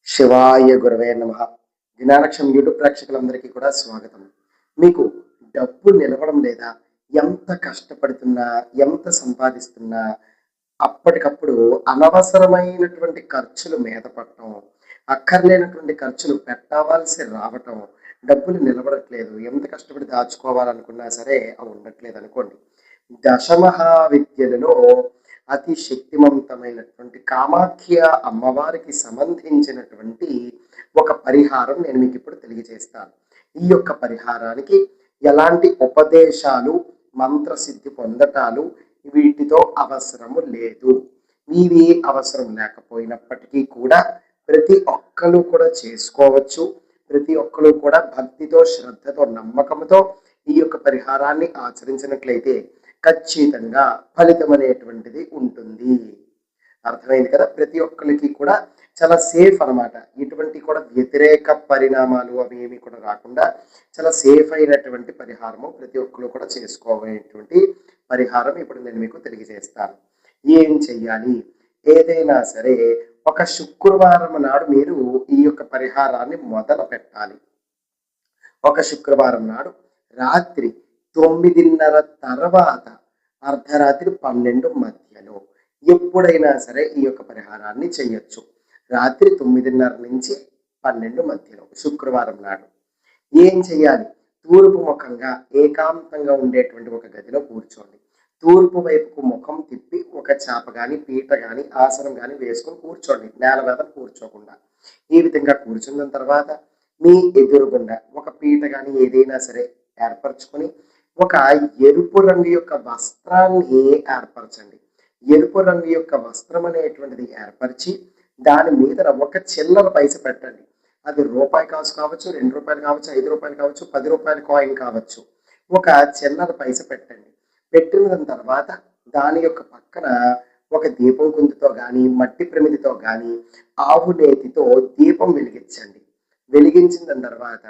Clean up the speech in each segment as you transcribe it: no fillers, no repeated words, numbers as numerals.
శివాయ గురవే నమః. దినాలక్ష్యం యూట్యూబ్ ప్రేక్షకులందరికీ కూడా స్వాగతం. మీకు డబ్బు నిలవడం లేదా? ఎంత కష్టపడుతున్నా, ఎంత సంపాదిస్తున్నా అప్పటికప్పుడు అనవసరమైనటువంటి ఖర్చులు మీద పడటం, అక్కర్లేనటువంటి ఖర్చులు పెట్టవలసి రావటం, డబ్బులు నిలబడట్లేదు. ఎంత కష్టపడి దాచుకోవాలనుకున్నా సరే అవి ఉండట్లేదు అనుకోండి. దశమహావిద్యలలో అతి శక్తివంతమైనటువంటి కామాఖ్య అమ్మవారికి సంబంధించినటువంటి ఒక పరిహారం నేను మీకు ఇప్పుడు తెలియజేస్తాను. ఈ యొక్క పరిహారానికి ఎలాంటి ఉపదేశాలు, మంత్రసిద్ధి పొందటాలు వీటితో అవసరము లేదు. ఇవి అవసరం లేకపోయినప్పటికీ కూడా ప్రతి ఒక్కరు కూడా చేసుకోవచ్చు. ప్రతి ఒక్కరు కూడా భక్తితో, శ్రద్ధతో, నమ్మకంతో ఈ యొక్క పరిహారాన్ని ఆచరించినట్లయితే ఖచ్చితంగా ఫలితం అనేటువంటిది ఉంటుంది. అర్థమైంది కదా? ప్రతి ఒక్కరికి కూడా చాలా సేఫ్ అనమాట. ఎటువంటి కూడా వ్యతిరేక పరిణామాలు అవి ఏమి కూడా రాకుండా చాలా సేఫ్ అయినటువంటి పరిహారము ప్రతి ఒక్కరు కూడా చేసుకోవాలనేటువంటి పరిహారం ఇప్పుడు నేను మీకు తెలియజేస్తాను. ఏం చెయ్యాలి? ఏదైనా సరే ఒక శుక్రవారం నాడు మీరు ఈ యొక్క పరిహారాన్ని మొదలు పెట్టాలి. ఒక శుక్రవారం నాడు రాత్రి 9:30 తర్వాత అర్ధరాత్రి 12 మధ్యలో ఎప్పుడైనా సరే ఈ యొక్క పరిహారాన్ని చేయొచ్చు. రాత్రి 9:30 నుంచి 12 మధ్యలో శుక్రవారం నాడు ఏం చేయాలి? తూర్పు ముఖంగా ఏకాంతంగా ఉండేటువంటి ఒక గదిలో కూర్చోండి. తూర్పు వైపుకు ముఖం తిప్పి ఒక చాప కానీ, పీట కానీ, ఆసనం కానీ వేసుకొని కూర్చోండి. నేల మీద కూర్చోకుండా. ఈ విధంగా కూర్చున్న తర్వాత మీ ఎదురుగుండా ఒక పీట కానీ ఏదైనా సరే ఏర్పరచుకొని ఒక ఎరుపు రంగు యొక్క వస్త్రాన్ని ఏర్పరచండి. ఎరుపు రంగు యొక్క వస్త్రం అనేటువంటిది ఏర్పరిచి దాని మీద ఒక చిల్లర పైస పెట్టండి. అది రూపాయి కాసు కావచ్చు, ₹2 కావచ్చు, ₹5 కావచ్చు, ₹10 కాయిన్ కావచ్చు. ఒక చిల్లర పైస పెట్టండి. పెట్టిన తర్వాత దాని యొక్క పక్కన ఒక దీపం కుందుతో కానీ, మట్టి ప్రమిదితో కానీ, ఆవు నేతితో దీపం వెలిగించండి. వెలిగించిన తర్వాత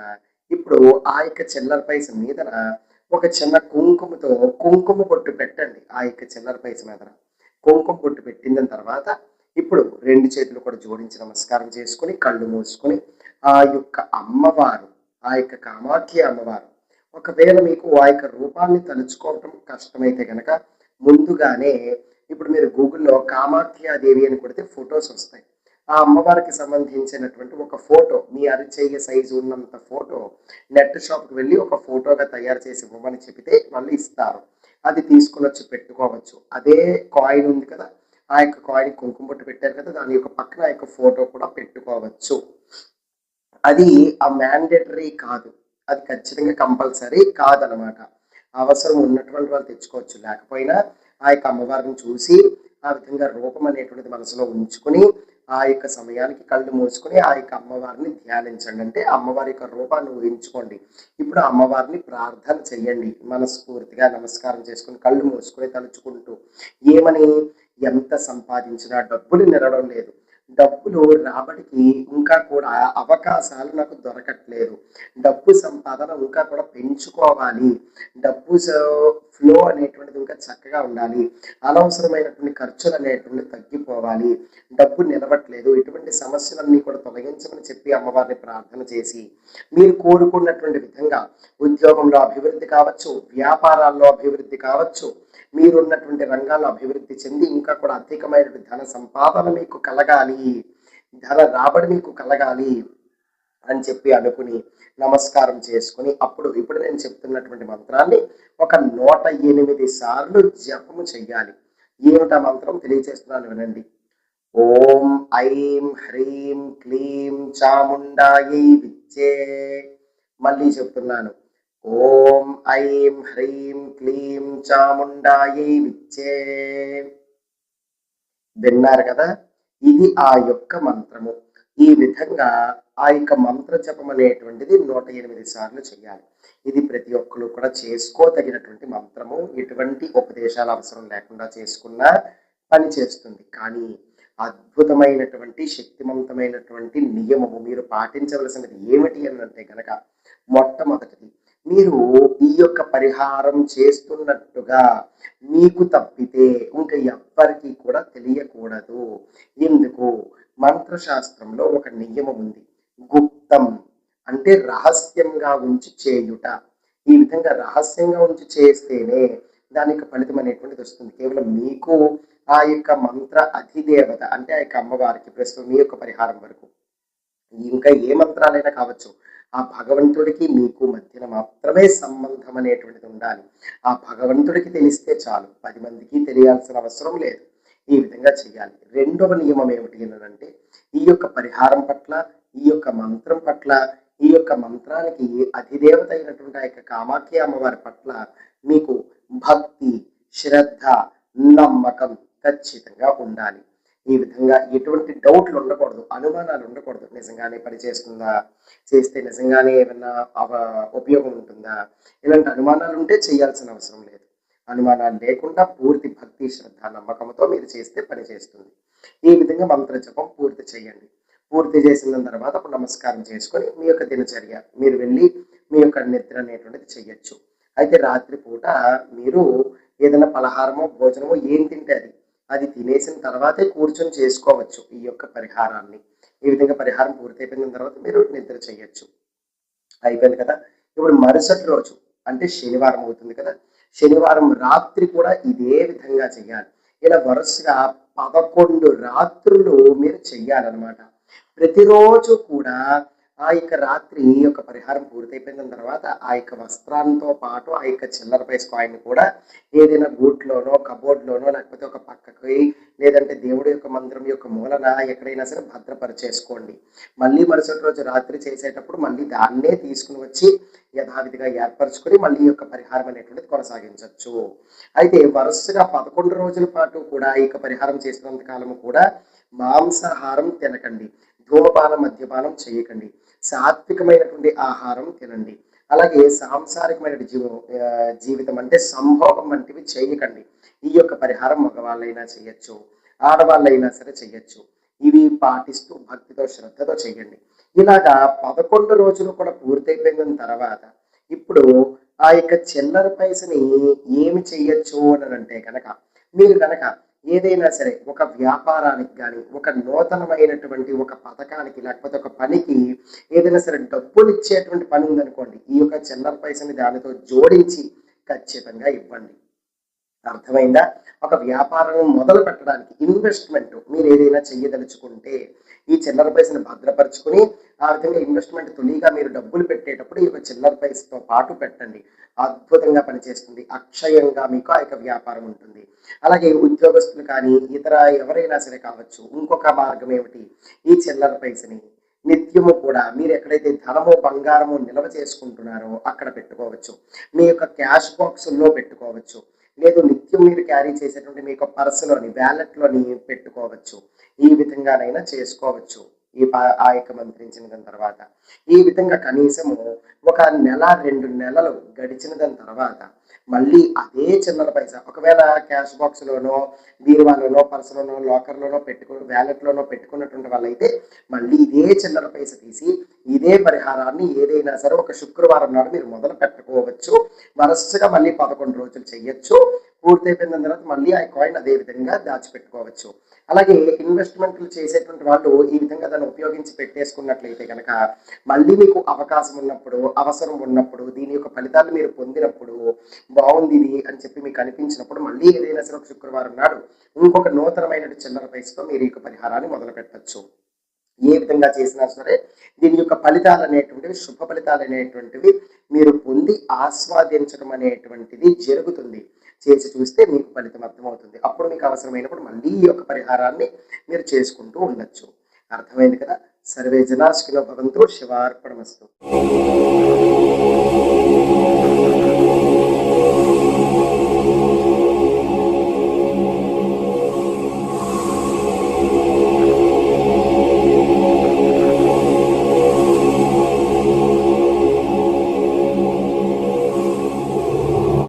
ఇప్పుడు ఆ యొక్క చిల్లర పైస మీదన ఒక చిన్న కుంకుమతో కుంకుమ బొట్టు పెట్టండి. ఆ యొక్క చిల్లర పైస మీదన కుంకుమ బొట్టు పెట్టిన తర్వాత ఇప్పుడు 2 చేతులు కూడా జోడించి నమస్కారం చేసుకొని కళ్ళు మూసుకొని ఆ యొక్క అమ్మవారు, ఆ యొక్క కామాఖ్య అమ్మవారు, ఒకవేళ మీకు ఆ యొక్క రూపాన్ని తలుచుకోవటం కష్టమైతే గనక ముందుగానే ఇప్పుడు మీరు గూగుల్లో కామాఖ్యాదేవి అని కొడితే ఫొటోస్ వస్తాయి. ఆ అమ్మవారికి సంబంధించినటువంటి ఒక ఫోటో, మీ అరిచేయ సైజు ఉన్నంత ఫోటో నెట్ షాప్కి వెళ్ళి ఒక ఫోటోగా తయారు చేసి ఇవ్వమని చెబితే వాళ్ళు ఇస్తారు. అది తీసుకుని వచ్చి పెట్టుకోవచ్చు. అదే కాయిన్ ఉంది కదా, ఆ యొక్క కాయిన్ కుంకుమ బొట్టు పెట్టారు కదా, దాని యొక్క పక్కన ఆ యొక్క ఫోటో కూడా పెట్టుకోవచ్చు. అది ఆ మ్యాండేటరీ కాదు, అది ఖచ్చితంగా కంపల్సరీ కాదనమాట. అవసరం ఉన్నటువంటి వాళ్ళు తెచ్చుకోవచ్చు. లేకపోయినా ఆ యొక్క అమ్మవారిని చూసి ఆ విధంగా రూపం అనేటువంటిది మనసులో ఉంచుకొని ఆ యొక్క సమయానికి కళ్ళు మూసుకొని ఆ యొక్క అమ్మవారిని ధ్యానించండి. అంటే అమ్మవారి యొక్క రూపాన్ని ఊహించుకోండి. ఇప్పుడు అమ్మవారిని ప్రార్థన చెయ్యండి. మనస్ఫూర్తిగా నమస్కారం చేసుకుని కళ్ళు మూసుకొని తలుచుకుంటూ ఏమని? ఎంత సంపాదించినా డబ్బులు నిలవడం లేదు, డబ్బులు రాబడికి ఇంకా కూడా అవకాశాలు నాకు దొరకట్లేదు, డబ్బు సంపాదన ఇంకా కూడా పెంచుకోవాలి, డబ్బు ఫ్లో అనేటువంటిది ఇంకా చక్కగా ఉండాలి, అనవసరమైనటువంటి ఖర్చులు అనేటువంటివి తగ్గిపోవాలి, డబ్బు నిలవట్లేదు, ఇటువంటి సమస్యలన్నీ కూడా తొలగించమని చెప్పి అమ్మవారిని ప్రార్థన చేసి మీరు కోరుకున్నటువంటి విధంగా ఉద్యోగంలో అభివృద్ధి కావచ్చు, వ్యాపారాల్లో అభివృద్ధి కావచ్చు, మీరున్నటువంటి రంగాల్లో అభివృద్ధి చెంది ఇంకా కూడా అధికమైనటువంటి ధన సంపాదన మీకు కలగాలి, ధన రాబడి మీకు కలగాలి అని చెప్పి అనుకుని నమస్కారం చేసుకుని ఇప్పుడు నేను చెప్తున్నటువంటి మంత్రాన్ని ఒక 108 సార్లు జపము చెయ్యాలి. ఏమిటా మంత్రం తెలియజేస్తున్నాను వినండి. ఓం ఐం హ్రీం క్లీం చాముండాయై విచ్చే. మళ్ళీ చెప్తున్నాను. ఓం ఐం హ్రీం క్లీం చాముండాయై విచ్చే. విన్నారు కదా? ఇది ఆ యొక్క మంత్రము. ఈ విధంగా ఆ యొక్క మంత్ర జపం అనేటువంటిది 108 సార్లు చేయాలి. ఇది ప్రతి ఒక్కరు కూడా చేసుకోదగినటువంటి మంత్రము. ఎటువంటి ఉపదేశాలు అవసరం లేకుండా చేసుకున్నా పని చేస్తుంది. కానీ అద్భుతమైనటువంటి శక్తివంతమైనటువంటి నియమము మీరు పాటించవలసినది ఏమిటి అని అంటే కనుక మొట్టమొదటిది, మీరు ఈ యొక్క పరిహారం చేస్తున్నట్టుగా మీకు తప్పితే ఇంకా ఎవ్వరికీ కూడా తెలియకూడదు. ఎందుకు? మంత్రశాస్త్రంలో ఒక నియమం ఉంది. గుప్తం అంటే రహస్యంగా ఉంచి చేయుట. ఈ విధంగా రహస్యంగా ఉంచి చేస్తేనే దానికి ఫలితం అనేటువంటిది వస్తుంది. కేవలం మీకు ఆ యొక్క మంత్ర అధిదేవత అంటే ఆ యొక్క అమ్మవారికి ప్రస్తుతం మీ యొక్క పరిహారం వరకు ఇంకా ఏ మంత్రాలైనా కావచ్చు, ఆ భగవంతుడికి మీకు మధ్యన మాత్రమే సంబంధం అనేటువంటిది ఉండాలి. ఆ భగవంతుడికి తెలిస్తే చాలు, 10 మందికి తెలియాల్సిన అవసరం లేదు. ఈ విధంగా చేయాలి. రెండవ నియమం ఏమిటి అనంటే, ఈ యొక్క పరిహారం పట్ల, ఈ యొక్క మంత్రం పట్ల, ఈ యొక్క మంత్రానికి అధిదేవత అయినటువంటి ఆ యొక్క కామాఖ్య అమ్మవారి పట్ల మీకు భక్తి, శ్రద్ధ, నమ్మకం ఖచ్చితంగా ఉండాలి. ఈ విధంగా ఎటువంటి డౌట్లు ఉండకూడదు, అనుమానాలు ఉండకూడదు. నిజంగానే పని చేస్తుందా, చేస్తే నిజంగానే ఏమన్నా ఉపయోగం ఉంటుందా, ఇలాంటి అనుమానాలు ఉంటే చేయాల్సిన అవసరం లేదు. అనుమానాలు లేకుండా పూర్తి భక్తి, శ్రద్ధ, నమ్మకంతో మీరు చేస్తే పని చేస్తుంది. ఈ విధంగా మంత్ర జపం పూర్తి చేయండి. పూర్తి చేసిన తర్వాత అప్పుడు నమస్కారం చేసుకొని మీ యొక్క దినచర్య మీరు వెళ్ళి మీ యొక్క నిద్ర అనేటువంటిది చెయ్యొచ్చు. అయితే రాత్రి పూట మీరు ఏదైనా పలహారమో భోజనమో ఏం తింటే అది తినేసిన తర్వాతే కూర్చొని చేసుకోవచ్చు ఈ యొక్క పరిహారాన్ని. ఈ విధంగా పరిహారం పూర్తయిపోయిన తర్వాత మీరు నిద్ర చేయొచ్చు. అయిపోయింది కదా. ఇప్పుడు మరుసటి రోజు అంటే శనివారం అవుతుంది కదా, శనివారం రాత్రి కూడా ఇదే విధంగా చెయ్యాలి. ఇలా వరుసగా 11 రాత్రులు మీరు చెయ్యాలన్నమాట. ప్రతిరోజు కూడా ఆ యొక్క రాత్రి యొక్క పరిహారం పూర్తయిపోయిన తర్వాత ఆ యొక్క వస్త్రాలతో పాటు ఆ యొక్క చిల్లర పైస కాయిన్ కూడా ఏదైనా గూట్లోనో, కబోర్డ్లోనో, లేకపోతే ఒక పక్కకి, లేదంటే దేవుడి యొక్క మందిరం యొక్క మూలన ఎక్కడైనా సరే భద్రపరిచేసుకోండి. మళ్ళీ మరుసటి రోజు రాత్రి చేసేటప్పుడు మళ్ళీ దాన్నే తీసుకుని వచ్చి యథావిధిగా ఏర్పరచుకొని మళ్ళీ యొక్క పరిహారం అనేటువంటిది కొనసాగించవచ్చు. అయితే వరుసగా 11 రోజుల పాటు కూడా ఈ యొక్క పరిహారం చేసినంత కాలము కూడా మాంసాహారం తినకండి, ధూమపానం, మద్యపానం చేయకండి, సాత్వికమైనటువంటి ఆహారం తినండి. అలాగే సాంసారికమైన జీవితం అంటే సంభోగం వంటివి చేయకండి. ఈ యొక్క పరిహారం మగవాళ్ళైనా చేయొచ్చు, ఆడవాళ్ళైనా సరే చేయొచ్చు. ఇవి పాటిస్తూ భక్తితో, శ్రద్ధతో చేయండి. ఇలాగా 11 రోజులు కూడా పూర్తయిపోయిన తర్వాత ఇప్పుడు ఆ యొక్క చిల్లర పైసని ఏమి చెయ్యొచ్చు అని అంటే కనుక, మీరు కనుక ఏదైనా సరే ఒక వ్యాపారానికి కానీ, ఒక నూతనమైనటువంటి ఒక పథకానికి, లేకపోతే ఒక పనికి ఏదైనా సరే డబ్బులు ఇచ్చేటువంటి పని ఉందనుకోండి, ఈ యొక్క చిల్లర పైసని దానితో జోడించి ఖచ్చితంగా ఇవ్వండి. అర్థమైందా? ఒక వ్యాపారం మొదలు పెట్టడానికి ఇన్వెస్ట్మెంట్ మీరు ఏదైనా చెయ్యదలుచుకుంటే ఈ చిల్లర పైసను భద్రపరుచుకుని ఆ విధంగా ఇన్వెస్ట్మెంట్ తొలిగా మీరు డబ్బులు పెట్టేటప్పుడు ఈ చిల్లర పైసతో పాటు పెట్టండి. అద్భుతంగా పనిచేస్తుంది. అక్షయంగా మీకు ఆ యొక్క వ్యాపారం ఉంటుంది. అలాగే ఉద్యోగస్తులు కానీ ఇతర ఎవరైనా సరే కావచ్చు. ఇంకొక మార్గం ఏమిటి, ఈ చిల్లర పైసని నిత్యము కూడా మీరు ఎక్కడైతే ధనము, బంగారము నిల్వ చేసుకుంటున్నారో అక్కడ పెట్టుకోవచ్చు. మీ యొక్క క్యాష్ బాక్సుల్లో పెట్టుకోవచ్చు. లేదు నిత్యం మీరు క్యారీ చేసేటువంటి మీ యొక్క పర్సులోని, వ్యాలెట్లోని పెట్టుకోవచ్చు. ఈ విధంగానైనా చేసుకోవచ్చు. ఆ యొక్క మంత్రించిన దాని తర్వాత ఈ విధంగా కనీసము ఒక నెల, 2 నెలలు గడిచిన దాని తర్వాత మళ్ళీ అదే చిల్లర పైసా ఒకవేళ క్యాష్ బాక్స్లోనో, బీరువాలోనో, పర్సులోనో, లాకర్లోనో వ్యాలెట్లోనో పెట్టుకున్నటువంటి వాళ్ళైతే మళ్ళీ ఇదే చిల్లర పైస తీసి ఇదే పరిహారాన్ని ఏదైనా సరే ఒక శుక్రవారం నాడు మీరు మొదలు పెట్టుకోవచ్చు. వరుసగా మళ్ళీ 11 రోజులు చెయ్యొచ్చు. పూర్తయిపోయిన తర్వాత మళ్ళీ ఆ కాయిన్ అదే విధంగా దాచిపెట్టుకోవచ్చు. అలాగే ఇన్వెస్ట్మెంట్లు చేసేటువంటి వాళ్ళు ఈ విధంగా దాన్ని ఉపయోగించి పెట్టేసుకున్నట్లయితే కనుక మళ్ళీ మీకు అవకాశం ఉన్నప్పుడు, అవసరం ఉన్నప్పుడు, దీని యొక్క ఫలితాలు మీరు పొందినప్పుడు, బాగుంది ఇది అని చెప్పి మీకు అనిపించినప్పుడు మళ్ళీ ఏదైనా సరే ఒక శుక్రవారం నాడు ఇంకొక నూతనమైన చిల్లర పైసతో మీరు ఈ యొక్క పరిహారాన్ని మొదలు పెట్టచ్చు. ఏ విధంగా చేసినా సరే దీని యొక్క ఫలితాలు అనేటువంటివి, శుభ ఫలితాలు అనేటువంటివి మీరు పొంది ఆస్వాదించడం అనేటువంటిది జరుగుతుంది. చేసి చూస్తే మీకు ఫలితం అర్థమవుతుంది. అప్పుడు మీకు అవసరమైనప్పుడు మళ్ళీ ఈ యొక్క పరిహారాన్ని మీరు చేసుకుంటూ ఉండొచ్చు. అర్థమైంది కదా. సర్వే జనా సుఖినో భవంతు. శివార్పణమస్తు.